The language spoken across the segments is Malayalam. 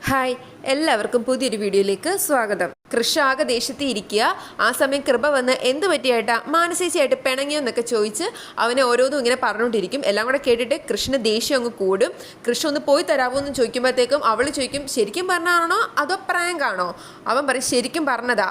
ഹായ്, എല്ലാവർക്കും പുതിയൊരു വീഡിയോയിലേക്ക് സ്വാഗതം. കൃഷ ആകെ ദേഷ്യത്തിൽ ഇരിക്കുക. ആ സമയം കൃപ വന്ന് എന്ത് പറ്റിയായിട്ടാ മാനസികമായിട്ട് പിണങ്ങിയോ എന്നൊക്കെ ചോദിച്ച് അവനെ ഓരോന്നും ഇങ്ങനെ പറഞ്ഞുകൊണ്ടിരിക്കും. എല്ലാം കൂടെ കേട്ടിട്ട് കൃഷ്ണന് ദേഷ്യം അങ്ങ് കൂടും. കൃഷ്ണ ഒന്ന് പോയി തരാമോ എന്ന് ചോദിക്കുമ്പോഴത്തേക്കും അവൾ ചോദിക്കും, ശരിക്കും പറഞ്ഞാണോ അതോ പ്രാങ്ക് ആണോ? അവൻ പറയും, ശരിക്കും പറഞ്ഞതാ.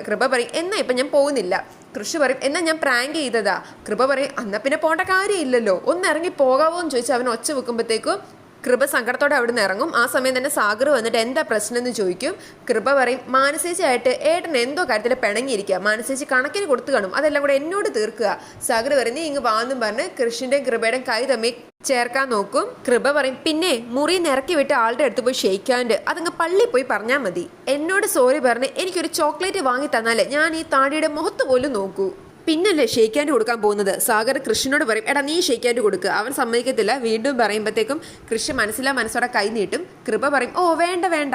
കൃപ പറയും, എന്നാ ഇപ്പം ഞാൻ പോകുന്നില്ല. കൃഷി പറയും, എന്നാ ഞാൻ പ്രാങ്ക് ചെയ്തതാ. കൃപ പറയും, എന്നാ പിന്നെ പോകേണ്ട കാര്യമില്ലല്ലോ, ഒന്ന് ഇറങ്ങി പോകാവോ എന്ന് ചോദിച്ചാൽ അവൻ ഒച്ച വെക്കുമ്പോഴത്തേക്കും കൃപ സങ്കടത്തോടെ അവിടെ നിന്ന് ഇറങ്ങും. ആ സമയം തന്നെ സാഗർ വന്നിട്ട് എന്താ പ്രശ്നം എന്ന് ചോദിക്കും. കൃപ പറയും, മാനസേച്ചിയായിട്ട് ഏട്ടൻ എന്തോ കാര്യത്തിൽ പിണങ്ങിയിരിക്കുക, മാനസേച്ചി കണക്കിന് കൊടുത്തു കാണും, അതെല്ലാം കൂടെ എന്നോട് തീർക്കുക. സാഗർ പറയുന്നത് ഇങ്ങ് വാന്നും പറഞ്ഞ് കൃഷ്ണന്റെയും കൃപയുടെയും കൈ തമ്മിൽ ചേർക്കാൻ നോക്കും. കൃപ പറയും, പിന്നെ മുറിയിൽ ഇറക്കി വിട്ട് ആളുടെ അടുത്ത് പോയി ഷെയ്ക്കാണ്ട് അതങ്ങ് പള്ളി പോയി പറഞ്ഞാൽ മതി. എന്നോട് സോറി പറഞ്ഞ് എനിക്കൊരു ചോക്ലേറ്റ് വാങ്ങി തന്നാലേ ഞാൻ ഈ താടിയുടെ മുഖത്ത് പോലും നോക്കൂ. പിന്നല്ലേ ഷെയ്ക്കാൻഡ് കൊടുക്കാൻ പോകുന്നത്. സാഗർ കൃഷ്ണനോട് പറയും, എടാ നീ ഷെയ്ക്കാൻഡ് കൊടുക്കുക. അവൻ സമ്മതിക്കത്തില്ല. വീണ്ടും പറയുമ്പോഴത്തേക്കും കൃഷ്ണ മനസ്സിലോടെ കൈ നീട്ടും. കൃപ പറയും, ഓ വേണ്ട വേണ്ട,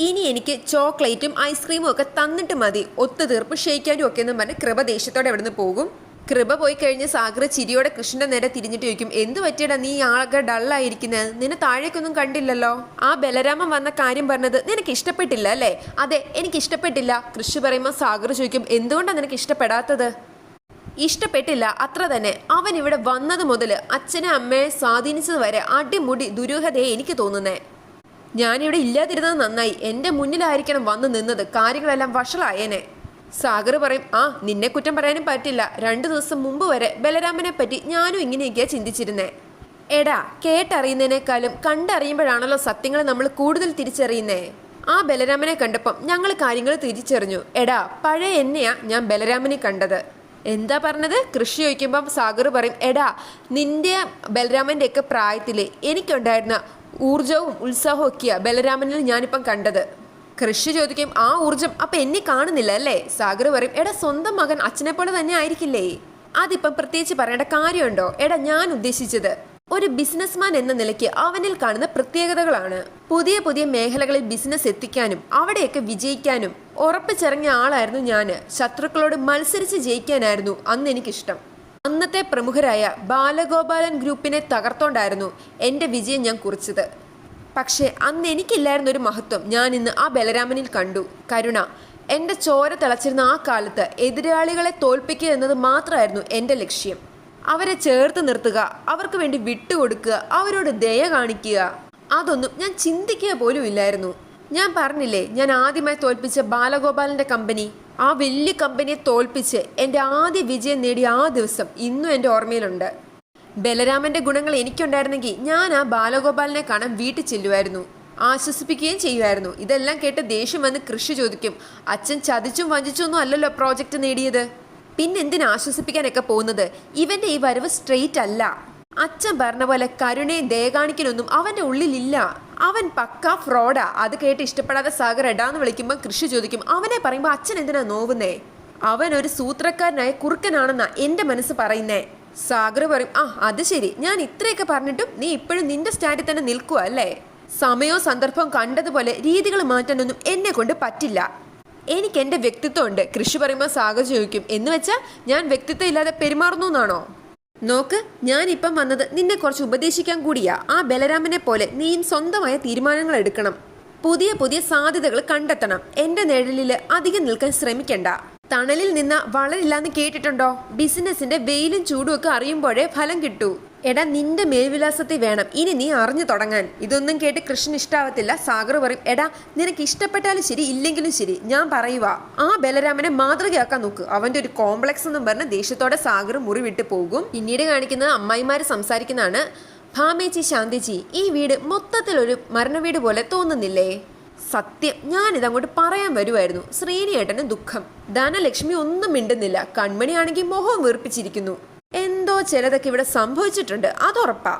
ഇനി എനിക്ക് ചോക്ലേറ്റും ഐസ്ക്രീമും ഒക്കെ തന്നിട്ട് മതി, ഒത്തുതീർപ്പ് ഷെയ്ക്കാൻഡും ഒക്കെ എന്നും പറഞ്ഞ് കൃപ ദേഷ്യത്തോടെ അവിടെ നിന്ന് പോകും. കൃപ പോയി കഴിഞ്ഞ് സാഗർ ചിരിയോടെ കൃഷ്ണന്റെ നേരെ തിരിഞ്ഞിട്ട് ചോദിക്കും, എന്ത് പറ്റിയടാ നീ ആകെ ഡള്ളായിരിക്കുന്നത്, നിന്നെ താഴേക്കൊന്നും കണ്ടില്ലല്ലോ. ആ ബലരാമൻ വന്ന കാര്യം പറഞ്ഞത് നിനക്ക് ഇഷ്ടപ്പെട്ടില്ല അല്ലേ? അതെ, എനിക്ക് ഇഷ്ടപ്പെട്ടില്ല. കൃഷി പറയുമ്പോൾ സാഗർ ചോദിക്കും, എന്തുകൊണ്ടാണ് നിനക്ക് ഇഷ്ടപ്പെടാത്തത്? ഇഷ്ടപ്പെട്ടില്ല, അത്ര തന്നെ. അവൻ ഇവിടെ വന്നത് മുതൽ അച്ഛനെ അമ്മയെ സ്വാധീനിച്ചത് വരെ അടിമുടി ദുരൂഹതയെ എനിക്ക് തോന്നുന്നേ. ഞാനിവിടെ ഇല്ലാതിരുന്നത് നന്നായി, എൻ്റെ മുന്നിലായിരിക്കണം വന്നു നിന്നത്, കാര്യങ്ങളെല്ലാം വഷളായേനെ. സാഗർ പറയും, ആ നിന്നെ കുറ്റം പറയാനും പറ്റില്ല. 2 ദിവസം മുമ്പ് വരെ ബലരാമനെ പറ്റി ഞാനും ഇങ്ങനെയൊക്കെയാ ചിന്തിച്ചിരുന്നേ. എടാ, കേട്ടറിയുന്നതിനേക്കാളും കണ്ടറിയുമ്പോഴാണല്ലോ സത്യങ്ങൾ നമ്മൾ കൂടുതൽ തിരിച്ചറിയുന്നേ. ആ ബലരാമനെ കണ്ടപ്പം ഞങ്ങൾ കാര്യങ്ങൾ തിരിച്ചറിഞ്ഞു. എടാ, പഴയ എന്നെയാ ഞാൻ ബലരാമനെ കണ്ടത്. എന്താ പറഞ്ഞത്? കൃഷി ചോദിക്കുമ്പം സാഗർ പറയും, എടാ നിന്റെ ബലരാമൻ്റെ ഒക്കെ പ്രായത്തിൽ എനിക്കുണ്ടായിരുന്ന ഊർജവും ഉത്സാഹവും ഒക്കെയാ ബലരാമനിൽ ഞാനിപ്പം കണ്ടത്. കൃഷി ചോദിക്കും, ആ ഊർജം അപ്പം എന്നെ കാണുന്നില്ല അല്ലേ? സാഗർ പറയും, എടാ സ്വന്തം മകൻ അച്ഛനെ പോലെ തന്നെ ആയിരിക്കില്ലേ? അതിപ്പം പ്രത്യേകിച്ച് പറയേണ്ട കാര്യമുണ്ടോ? എടാ ഞാൻ ഉദ്ദേശിച്ചത് ഒരു ബിസിനസ്മാൻ എന്ന നിലയ്ക്ക് അവനിൽ കാണുന്ന പ്രത്യേകതകളാണ്. പുതിയ പുതിയ മേഖലകളിൽ ബിസിനസ് എത്തിക്കാനും അവിടെയൊക്കെ വിജയിക്കാനും ഉറപ്പിച്ചിറങ്ങിയ ആളായിരുന്നു ഞാൻ. ശത്രുക്കളോട് മത്സരിച്ച് ജയിക്കാനായിരുന്നു അന്ന് എനിക്കിഷ്ടം. അന്നത്തെ പ്രമുഖരായ ബാലഗോപാലൻ ഗ്രൂപ്പിനെ തകർത്തോണ്ടായിരുന്നു എൻ്റെ വിജയം ഞാൻ കുറിച്ചത്. പക്ഷേ അന്ന് എനിക്കില്ലായിരുന്ന ഒരു മഹത്വം ഞാൻ ഇന്ന് ആ ബലരാമനിൽ കണ്ടു. കരുണ. എൻ്റെ ചോര തിളച്ചിരുന്ന ആ കാലത്ത് എതിരാളികളെ തോൽപ്പിക്കുക എന്നത് മാത്രമായിരുന്നു എൻ്റെ ലക്ഷ്യം. അവരെ ചേർത്ത് നിർത്തുക, അവർക്ക് വേണ്ടി വിട്ടുകൊടുക്കുക, അവരോട് ദയ കാണിക്കുക, അതൊന്നും ഞാൻ ചിന്തിക്കുക പോലും ഇല്ലായിരുന്നു. ഞാൻ പറഞ്ഞില്ലേ, ഞാൻ ആദ്യമായി തോൽപ്പിച്ച ബാലഗോപാലൻ്റെ കമ്പനി, ആ വലിയ കമ്പനിയെ തോൽപ്പിച്ച് എൻ്റെ ആദ്യ വിജയം നേടിയ ആ ദിവസം ഇന്നും എൻ്റെ ഓർമ്മയിലുണ്ട്. ബലരാമൻ്റെ ഗുണങ്ങൾ എനിക്കുണ്ടായിരുന്നെങ്കിൽ ഞാൻ ആ ബാലഗോപാലിനെ കാണാൻ വീട്ടിൽ ചെല്ലുമായിരുന്നു, ആശ്വസിപ്പിക്കുകയും ചെയ്യുമായിരുന്നു. ഇതെല്ലാം കേട്ട് ദേഷ്യം വന്ന് കൃഷി ചോദിക്കും, അച്ഛൻ ചതിച്ചും വഞ്ചിച്ചൊന്നും അല്ലല്ലോ പ്രോജക്റ്റ് നേടിയത്, പിന്നെന്തിനാ ആശ്വസിപ്പിക്കാനൊക്കെ പോകുന്നത്? ഇവൻ്റെ ഈ വരവ് സ്ട്രെയിറ്റ് അല്ല. അച്ഛൻ പറഞ്ഞ പോലെ കരുണയും ദയ കാണിക്കലൊന്നും അവൻ്റെ ഉള്ളിലില്ല. അവൻ പക്കാ ഫ്രോഡാ. അത് കേട്ട് ഇഷ്ടപ്പെടാതെ സാഗർ എടാന്ന് വിളിക്കുമ്പോൾ കൃഷി ചോദിക്കും, അവനെ പറയുമ്പോൾ അച്ഛൻ എന്തിനാ നോവുന്നേ? അവൻ ഒരു സൂത്രക്കാരനായ കുറുക്കനാണെന്നാ എൻ്റെ മനസ്സ് പറയുന്നേ. സാഗർ പറയും, ആ അത് ശരി, ഞാൻ ഇത്രയൊക്കെ പറഞ്ഞിട്ടും നീ ഇപ്പോഴും നിന്റെ സ്റ്റാൻഡിൽ തന്നെ നിൽക്കുക അല്ലേ? സമയവും സന്ദർഭവും കണ്ടതുപോലെ രീതികൾ മാറ്റാനൊന്നും എന്നെ കൊണ്ട് പറ്റില്ല. എനിക്ക് എൻ്റെ വ്യക്തിത്വം ഉണ്ട്. കൃഷി പറയുമ്പോൾ സാഗർ ചോദിക്കും, എന്ന് വെച്ചാൽ ഞാൻ വ്യക്തിത്വം ഇല്ലാതെ പെരുമാറുന്നു എന്നാണോ? നോക്ക്, ഞാനിപ്പം വന്നത് നിന്നെ കുറച്ച് ഉപദേശിക്കാൻ കൂടിയാ. ആ ബലരാമനെ പോലെ നീയും സ്വന്തമായ തീരുമാനങ്ങൾ എടുക്കണം, പുതിയ പുതിയ സാധ്യതകൾ കണ്ടെത്തണം. എൻ്റെ നിഴലിൽ അധികം നിൽക്കാൻ ശ്രമിക്കണ്ട. തണലിൽ നിന്ന് വളരില്ലാന്ന് കേട്ടിട്ടുണ്ടോ? ബിസിനസിന്റെ വെയിലും ചൂടും ഒക്കെ അറിയുമ്പോഴേ ഫലം കിട്ടൂ. എടാ, നിന്റെ മേൽവിലാസത്തിൽ വേണം ഇനി നീ അറിഞ്ഞു തുടങ്ങാൻ. ഇതൊന്നും കേട്ട് കൃഷ്ണൻ ഇഷ്ടാവത്തില്ല. സാഗർ പറയും, എടാ നിനക്ക് ഇഷ്ടപ്പെട്ടാലും ശരി ഇല്ലെങ്കിലും ശരി, ഞാൻ പറയുക ആ ബലരാമനെ മാതൃകയാക്കാൻ നോക്ക്. അവന്റെ ഒരു കോംപ്ലക്സ് എന്നും പറഞ്ഞ് ദേഷ്യത്തോടെ സാഗർ മുറി വിട്ടു പോകും. പിന്നീട് കാണിക്കുന്നത് അമ്മായിമാര് സംസാരിക്കുന്നതാണ്. ഭാമേച്ചി, ശാന്തിച്ചി, ഈ വീട് മൊത്തത്തിലൊരു മരണവീട് പോലെ തോന്നുന്നില്ലേ? സത്യം, ഞാനിതങ്ങോട്ട് പറയാൻ വരുമായിരുന്നു. ശ്രീനിയേട്ടന് ദുഃഖം. ധനലക്ഷ്മി ഒന്നും മിണ്ടുന്നില്ല. കൺമണിയാണെങ്കിൽ മുഖം വീർപ്പിച്ചിരിക്കുന്നു. എന്തോ ചിലതൊക്കെ ഇവിടെ സംഭവിച്ചിട്ടുണ്ട്, അതുറപ്പാ.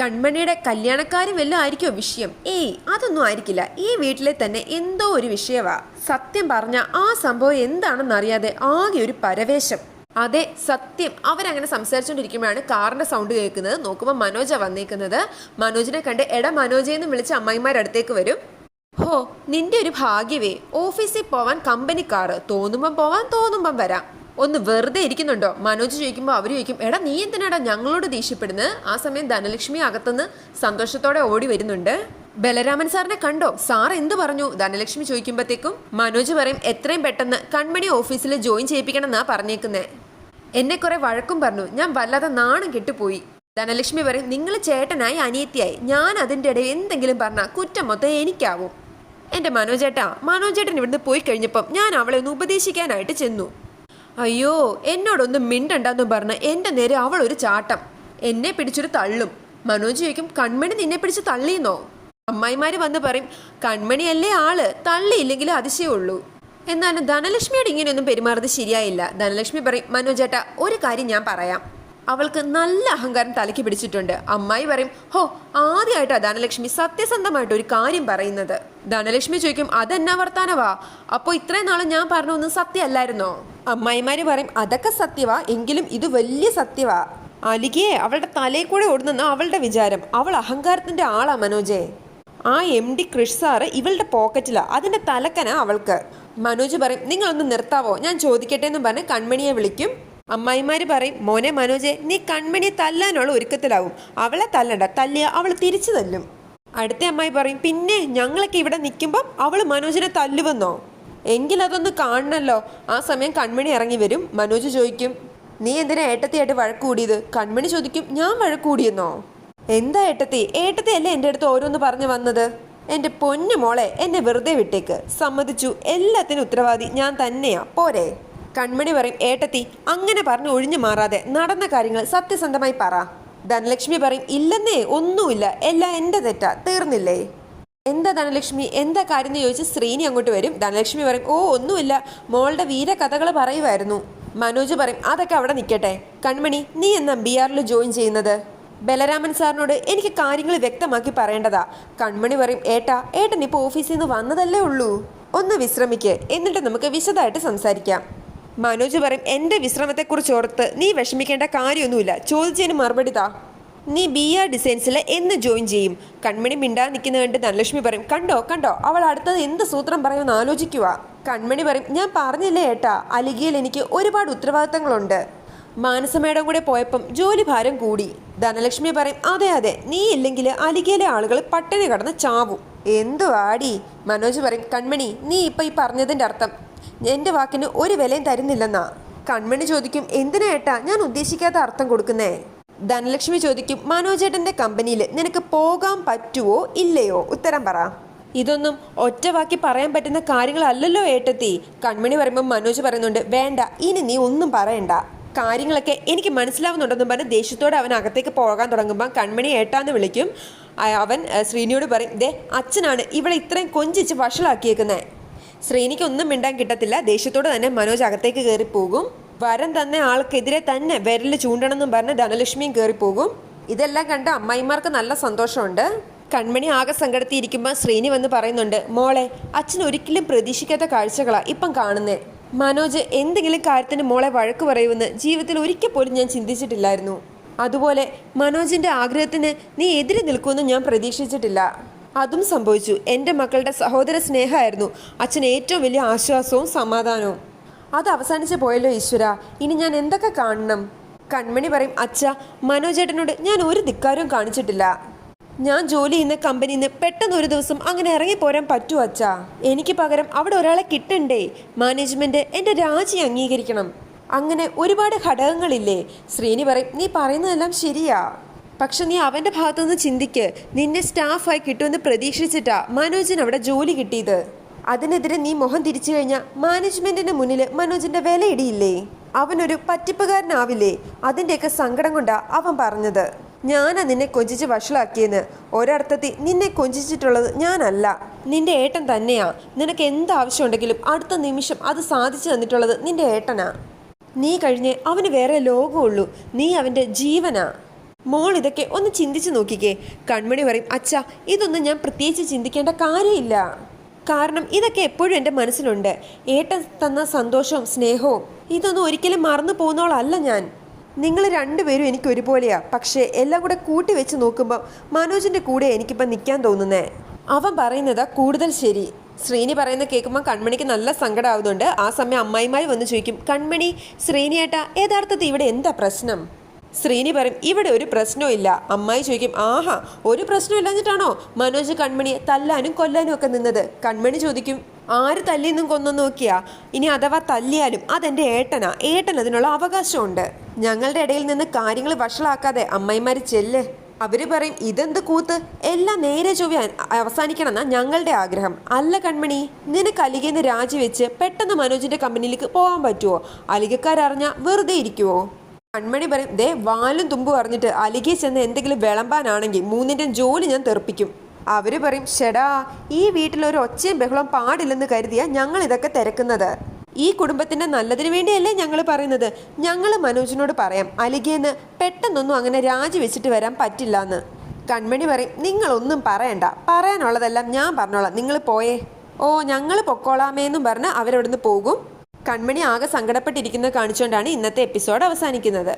കൺമണിയുടെ കല്യാണക്കാരും വല്ലതും ആയിരിക്കോ വിഷയം? ഏയ്, അതൊന്നും ആയിരിക്കില്ല. ഈ വീട്ടിലെ തന്നെ എന്തോ ഒരു വിഷയവാ. സത്യം പറഞ്ഞ ആ സംഭവം എന്താണെന്നറിയാതെ ആകെ ഒരു പരവേശം. അതെ സത്യം. അവരങ്ങനെ സംസാരിച്ചുകൊണ്ടിരിക്കുമ്പോഴാണ് കാറിന്റെ സൗണ്ട് കേൾക്കുന്നത്. നോക്കുമ്പോൾ മനോജ വന്നേക്കുന്നത്. മനോജിനെ കണ്ട് എടാ മനോജയെന്ന് വിളിച്ച് അമ്മായിമാരടുത്തേക്ക് വരും. ഹോ, നിന്റെ ഒരു ഭാഗ്യവേ. ഓഫീസിൽ പോവാൻ കമ്പനി കാറ്, തോന്നുമ്പം പോവാൻ തോന്നുമ്പം വരാം. ഒന്ന് വെറുതെ ഇരിക്കുന്നുണ്ടോ? മനോജ് ചോദിക്കുമ്പോൾ അവർ ചോദിക്കും, എടാ നീ എന്തിനാടാ ഞങ്ങളോട് ദേഷ്യപ്പെടുന്നത്? ആ സമയം ധനലക്ഷ്മി അകത്തുനിന്ന് സന്തോഷത്തോടെ ഓടി വരുന്നുണ്ട്. ബലരാമൻ സാറിനെ കണ്ടോ? സാർ എന്ത് പറഞ്ഞു? ധനലക്ഷ്മി ചോദിക്കുമ്പോഴത്തേക്കും മനോജ് പറയും എത്രയും പെട്ടെന്ന് കൺമണി ഓഫീസിൽ ജോയിൻ ചെയ്യിപ്പിക്കണം എന്നാ പറഞ്ഞേക്കുന്നേ. എന്നെ കുറെ വഴക്കും പറഞ്ഞു, ഞാൻ വല്ലാതെ നാണം കെട്ടുപോയി. ധനലക്ഷ്മി പറയും നിങ്ങൾ ചേട്ടനായി അനിയത്തിയായി, ഞാൻ അതിൻ്റെ ഇടയിൽ എന്തെങ്കിലും പറഞ്ഞാൽ കുറ്റം മൊത്തം എനിക്കാവും. എൻ്റെ മനോജേട്ടൻ ഇവിടുന്ന് പോയി കഴിഞ്ഞപ്പം ഞാൻ അവളെ ഒന്ന് ഉപദേശിക്കാനായിട്ട് ചെന്നു. അയ്യോ എന്നോടൊന്നും മിണ്ടണ്ടെന്ന് പറഞ്ഞ് എൻ്റെ നേരെ അവൾ ഒരു ചാട്ടം, എന്നെ പിടിച്ചൊരു തള്ളും. മനോജ് ചോദിക്കും കൺമണി നിന്നെ പിടിച്ച് തള്ളിയെന്നോ? അമ്മായിമാര് വന്ന് പറയും കൺമണിയല്ലേ ആള്, തള്ളിയില്ലെങ്കിലും അതിശയമുള്ളൂ. എന്നാലും ധനലക്ഷ്മിയോട് ഇങ്ങനെയൊന്നും പെരുമാറുന്നത് ശരിയായില്ല. ധനലക്ഷ്മി പറയും മനോജേട്ടാ ഒരു കാര്യം ഞാൻ പറയാം, അവൾക്ക് നല്ല അഹങ്കാരം തലയ്ക്ക് പിടിച്ചിട്ടുണ്ട്. അമ്മായി പറയും ഹോ ആദ്യമായിട്ടാ ധനലക്ഷ്മി സത്യസന്ധമായിട്ട് ഒരു കാര്യം പറയുന്നത്. ധനലക്ഷ്മി ചോദിക്കും അതെന്നാ വർത്താനവാ, അപ്പോൾ ഇത്രയും നാളും ഞാൻ പറഞ്ഞൊന്നും സത്യമല്ലായിരുന്നോ? അമ്മായിമാര് പറയും അതൊക്കെ സത്യവാ, എങ്കിലും ഇത് വലിയ സത്യവാ. അലികയെ അവളുടെ തലയിൽ കൂടെ ഓടുന്നെന്ന് അവളുടെ വിചാരം. അവൾ അഹങ്കാരത്തിന്റെ ആളാ മനോജെ. ആ MD കൃഷ് സാറ് ഇവളുടെ പോക്കറ്റിലാ, അതിന്റെ തലക്കനാ അവൾക്ക്. മനോജ് പറയും നിങ്ങളൊന്ന് നിർത്താവോ, ഞാൻ ചോദിക്കട്ടെ എന്നും പറഞ്ഞ് കൺമണിയെ വിളിക്കും. അമ്മായിമാര് പറയും മോനെ മനോജെ നീ കൺമണിയെ തല്ലാനുള്ള ഒരുക്കത്തിലാവും, അവളെ തല്ലണ്ട, തല്ലിയ അവൾ തിരിച്ചു തല്ലും. അടുത്ത അമ്മായി പറയും പിന്നെ ഞങ്ങളൊക്കെ ഇവിടെ നിൽക്കുമ്പം അവള് മനോജിനെ തല്ലുവെന്നോ? എങ്കിലതൊന്ന് കാണണല്ലോ. ആ സമയം കൺമണി ഇറങ്ങി വരും. മനോജ് ചോദിക്കും നീ എന്തിനാ ഏട്ടത്തിയായിട്ട് വഴക്കൂടിയത്? കൺമണി ചോദിക്കും ഞാൻ വഴക്കൂടിയെന്നോ? എന്താ ഏട്ടത്തി അല്ലേ എൻ്റെ അടുത്ത് ഓരോന്ന് പറഞ്ഞു വന്നത്? എൻ്റെ പൊന്നു മോളെ എന്നെ വെറുതെ വിട്ടേക്ക്, സമ്മതിച്ചു, എല്ലാത്തിനും ഉത്തരവാദി ഞാൻ തന്നെയാ, പോരെ? കൺമണി പറയും ഏട്ടത്തി അങ്ങനെ പറഞ്ഞ് ഒഴിഞ്ഞു മാറാതെ നടന്ന കാര്യങ്ങൾ സത്യസന്ധമായി പറ. ധനലക്ഷ്മി പറയും ഇല്ലെന്നേ ഒന്നുമില്ല, എല്ലാം എൻ്റെ തെറ്റാ, തീർന്നില്ലേ? എന്താ ധനലക്ഷ്മി എന്താ കാര്യം എന്ന് ചോദിച്ച് ശ്രീനി അങ്ങോട്ട് വരും. ധനലക്ഷ്മി പറയും ഓ ഒന്നുമില്ല, മോളുടെ വീരകഥകൾ പറയുമായിരുന്നു. മനോജ് പറയും അതൊക്കെ അവിടെ നിൽക്കട്ടെ, കൺമണി നീ എന്നാ BR ജോയിൻ ചെയ്യുന്നത്? ബലരാമൻ സാറിനോട് എനിക്ക് കാര്യങ്ങൾ വ്യക്തമാക്കി പറയേണ്ടതാ. കൺമണി പറയും ഏട്ടൻ ഇപ്പോൾ ഓഫീസിൽ നിന്ന് വന്നതല്ലേ ഉള്ളൂ, ഒന്ന് വിശ്രമിക്ക്, എന്നിട്ട് നമുക്ക് വിശദമായിട്ട് സംസാരിക്കാം. മനോജ് പറയും എൻ്റെ വിശ്രമത്തെക്കുറിച്ച് ഓർത്ത് നീ വിഷമിക്കേണ്ട കാര്യമൊന്നുമില്ല, ചോദിച്ചതിന് മറുപടി താ. നീ BR ഡിസൈൻസിൽ എന്ന് ജോയിൻ ചെയ്യും? കൺമണി മിണ്ടാ നിൽക്കുന്ന കണ്ട് ധനലക്ഷ്മി പറയും കണ്ടോ അവൾ അടുത്തത് എന്ത് സൂത്രം പറയുമെന്ന് ആലോചിക്കുക. കൺമണി പറയും ഞാൻ പറഞ്ഞില്ലേ അലിഗയിൽ എനിക്ക് ഒരുപാട് ഉത്തരവാദിത്തങ്ങളുണ്ട്. മാനസമേടം കൂടെ പോയപ്പം ജോലി ഭാരം കൂടി. ധനലക്ഷ്മി പറയും അതെ നീ ഇല്ലെങ്കിൽ അലിഗയിലെ ആളുകൾ പട്ടിണി കടന്ന് ചാവും. എന്തുവാടി? മനോജ് പറയും കൺമണി നീ ഇപ്പം ഈ പറഞ്ഞതിൻ്റെ അർത്ഥം എൻ്റെ വാക്കിന് ഒരു വിലയും തരുന്നില്ലെന്നാ. കൺമണി ചോദിക്കും എന്തിനാ ഞാൻ ഉദ്ദേശിക്കാത്ത അർത്ഥം കൊടുക്കുന്നേ? ധനലക്ഷ്മി ചോദിക്കും മനോജേട്ടൻ്റെ കമ്പനിയിൽ നിനക്ക് പോകാൻ പറ്റുമോ ഇല്ലയോ? ഉത്തരം പറ. ഇതൊന്നും ഒറ്റ വാക്കി പറയാൻ പറ്റുന്ന കാര്യങ്ങളല്ലല്ലോ ഏട്ടത്തി. കൺമണി പറയുമ്പോൾ മനോജ് പറയുന്നുണ്ട് വേണ്ട, ഇനി നീ ഒന്നും പറയണ്ട, കാര്യങ്ങളൊക്കെ എനിക്ക് മനസ്സിലാവുന്നുണ്ടെന്നും പറഞ്ഞ് ദേഷ്യത്തോടെ അവൻ അകത്തേക്ക് പോകാൻ തുടങ്ങുമ്പോൾ കൺമണി ഏട്ടാന്ന് വിളിക്കും. അവൻ ശ്രീനിയോട് പറയും ദേ അച്ഛനാണ് ഇവളെ ഇത്രയും കൊഞ്ചിച്ച് വഷളാക്കിയേക്കുന്നത്. ശ്രീനിക്ക് ഒന്നും മിണ്ടാൻ കിട്ടത്തില്ല. ദേഷ്യത്തോടെ തന്നെ മനോജ് അകത്തേക്ക് കയറി പോകും. വരം തന്നെ ആൾക്കെതിരെ തന്നെ വിരൽ ചൂണ്ടണമെന്നും പറഞ്ഞ് ധനലക്ഷ്മിയും കയറിപ്പോകും. ഇതെല്ലാം കണ്ട് അമ്മായിമാർക്ക് നല്ല സന്തോഷമുണ്ട്. കൺമണി ആകെ സങ്കടത്തിയിരിക്കുമ്പോൾ ശ്രീനി വന്ന് പറയുന്നുണ്ട് മോളെ അച്ഛൻ ഒരിക്കലും പ്രതീക്ഷിക്കാത്ത കാഴ്ചകളാ ഇപ്പം കാണുന്നേ. മനോജ് എന്തെങ്കിലും കാര്യത്തിന് മോളെ വഴക്ക് പറയുമെന്ന് ജീവിതത്തിൽ ഒരിക്കൽ പോലും ഞാൻ ചിന്തിച്ചിട്ടില്ലായിരുന്നു. അതുപോലെ മനോജിൻ്റെ ആഗ്രഹത്തിന് നീ എതിരെ നിൽക്കുമെന്ന് ഞാൻ പ്രതീക്ഷിച്ചിട്ടില്ല. അതും സംഭവിച്ചു. എൻ്റെ മക്കളുടെ സഹോദര സ്നേഹമായിരുന്നു അച്ഛൻ ഏറ്റവും വലിയ ആശ്വാസവും സമാധാനവും. അത് അവസാനിച്ച് പോയല്ലോ ഈശ്വര, ഇനി ഞാൻ എന്തൊക്കെ കാണണം? കൺമണി പറയും അച്ഛ മനോജേട്ടനോട് ഞാൻ ഒരു ധിക്കാരവും കാണിച്ചിട്ടില്ല. ഞാൻ ജോലി ചെയ്യുന്ന കമ്പനിയിൽ നിന്ന് പെട്ടെന്ന് ഒരു ദിവസം അങ്ങനെ ഇറങ്ങിപ്പോരാൻ പറ്റുമോ അച്ഛാ? എനിക്ക് പകരം അവിടെ ഒരാളെ കിട്ടണ്ടേ? മാനേജ്മെന്റ് എൻ്റെ രാജി അംഗീകരിക്കണം. അങ്ങനെ ഒരുപാട് ഘടകങ്ങളില്ലേ? ശ്രീനി പറയും നീ പറയുന്നതെല്ലാം ശരിയാ, പക്ഷെ നീ അവൻ്റെ ഭാഗത്തുനിന്ന് ചിന്തിക്ക്. നിന്നെ സ്റ്റാഫായി കിട്ടുമെന്ന് പ്രതീക്ഷിച്ചിട്ടാ മനോജിന് അവിടെ ജോലി കിട്ടിയത്. അതിനെതിരെ നീ മുഖം തിരിച്ചു കഴിഞ്ഞാൽ മാനേജ്മെന്റിന്റെ മുന്നിൽ മനോജിന്റെ വിലയിടിയില്ലേ? അവനൊരു പറ്റിപ്പുകാരനാവില്ലേ? അതിൻ്റെയൊക്കെ സങ്കടം കൊണ്ടാ അവൻ പറഞ്ഞത്. ഞാനാ നിന്നെ കൊഞ്ചിച്ച് വഷളാക്കിയെന്ന്. ഒരർത്ഥത്തിൽ നിന്നെ കൊഞ്ചിച്ചിട്ടുള്ളത് ഞാനല്ല, നിന്റെ ഏട്ടൻ തന്നെയാ. നിനക്ക് എന്താവശ്യമുണ്ടെങ്കിലും അടുത്ത നിമിഷം അത് സാധിച്ചു തന്നിട്ടുള്ളത് നിന്റെ ഏട്ടനാ. നീ കഴിഞ്ഞ് അവന് വേറെ ലോകമുള്ളൂ, നീ അവൻ്റെ ജീവനാ. മോൾ ഇതൊക്കെ ഒന്ന് ചിന്തിച്ചു നോക്കിക്കേ. കൺമണി പറയും അച്ഛാ ഇതൊന്നും ഞാൻ പ്രത്യേകിച്ച് ചിന്തിക്കേണ്ട കാര്യമില്ല, കാരണം ഇതൊക്കെ എപ്പോഴും എൻ്റെ മനസ്സിലുണ്ട്. ഏട്ടൻ തന്ന സന്തോഷവും സ്നേഹവും ഇതൊന്നും ഒരിക്കലും മറന്നു പോകുന്നവളല്ല ഞാൻ. നിങ്ങൾ രണ്ടുപേരും എനിക്ക് ഒരുപോലെയാ, പക്ഷേ എല്ലാം കൂടെ കൂട്ടി വെച്ച് നോക്കുമ്പോൾ മനോജിൻ്റെ കൂടെ എനിക്കിപ്പം നിൽക്കാൻ തോന്നുന്നേ. അവൻ പറയുന്നതാ കൂടുതൽ ശരി. ശ്രീനി പറയുന്നത് കേൾക്കുമ്പോൾ കൺമണിക്ക് നല്ല സങ്കടമാവുന്നുണ്ട്. ആ സമയം അമ്മായിമാർ വന്ന് ചോദിക്കും കൺമണി ശ്രീനിയേട്ടാ യഥാർത്ഥത്തിൽ ഇവിടെ എന്താ പ്രശ്നം? ശ്രീനി പറയും ഇവിടെ ഒരു പ്രശ്നവും ഇല്ല. അമ്മായി ചോദിക്കും ആഹാ ഒരു പ്രശ്നം ഇല്ലാഞ്ഞിട്ടാണോ മനോജ് കൺമണിയെ തല്ലാനും കൊല്ലാനും ഒക്കെ നിന്നത്? കൺമണി ചോദിക്കും ആര് തല്ലിയെന്നും കൊന്നു നോക്കിയാ? ഇനി അഥവാ തല്ലിയാലും അതെന്റെ ഏട്ടനാ, ഏട്ടൻ അതിനുള്ള അവകാശമുണ്ട്. ഞങ്ങളുടെ ഇടയിൽ നിന്ന് കാര്യങ്ങൾ വഷളാക്കാതെ അമ്മായിമാര് ചെല്ല്. അവര് പറയും ഇതെന്ത് കൂത്ത്, എല്ലാം നേരെ ചൊവ്വ അവസാനിക്കണമെന്നാ ഞങ്ങളുടെ ആഗ്രഹം. അല്ല കൺമണി, നിനക്ക് അലികേന്ന് രാജിവെച്ച് പെട്ടെന്ന് മനോജിന്റെ കമ്പനിയിലേക്ക് പോകാൻ പറ്റുമോ? അലികക്കാരറിഞ്ഞാ വെറുതെ ഇരിക്കുവോ? കൺമണി പറയും ദേ വാലും തുമ്പ് പറഞ്ഞിട്ട് അലികെ ചെന്ന് എന്തെങ്കിലും വിളമ്പാനാണെങ്കിൽ മൂന്നിൻ്റെ ജോലി ഞാൻ തെറിപ്പിക്കും. അവര് പറയും ഷെടാ, ഈ വീട്ടിലൊരു ഒച്ചയും ബഹളം പാടില്ലെന്ന് കരുതിയാ ഞങ്ങൾ ഇതൊക്കെ തിരക്കുന്നത്. ഈ കുടുംബത്തിന്റെ നല്ലതിന് വേണ്ടിയല്ലേ ഞങ്ങൾ പറയുന്നത്. ഞങ്ങൾ മനോജിനോട് പറയാം അലികേന്ന് പെട്ടെന്നൊന്നും അങ്ങനെ രാജിവെച്ചിട്ട് വരാൻ പറ്റില്ല എന്ന്. കൺമണി പറയും നിങ്ങളൊന്നും പറയണ്ട, പറയാനുള്ളതെല്ലാം ഞാൻ പറഞ്ഞോളാം, നിങ്ങൾ പോയേ. ഓ ഞങ്ങൾ പൊക്കോളാമേന്നും പറഞ്ഞ് അവരവിടുന്ന് പോകും. കൺമണി ആകെ സങ്കടപ്പെട്ടിരിക്കുന്നത് കാണിച്ചുകൊണ്ടാണ് ഇന്നത്തെ എപ്പിസോഡ് അവസാനിക്കുന്നത്.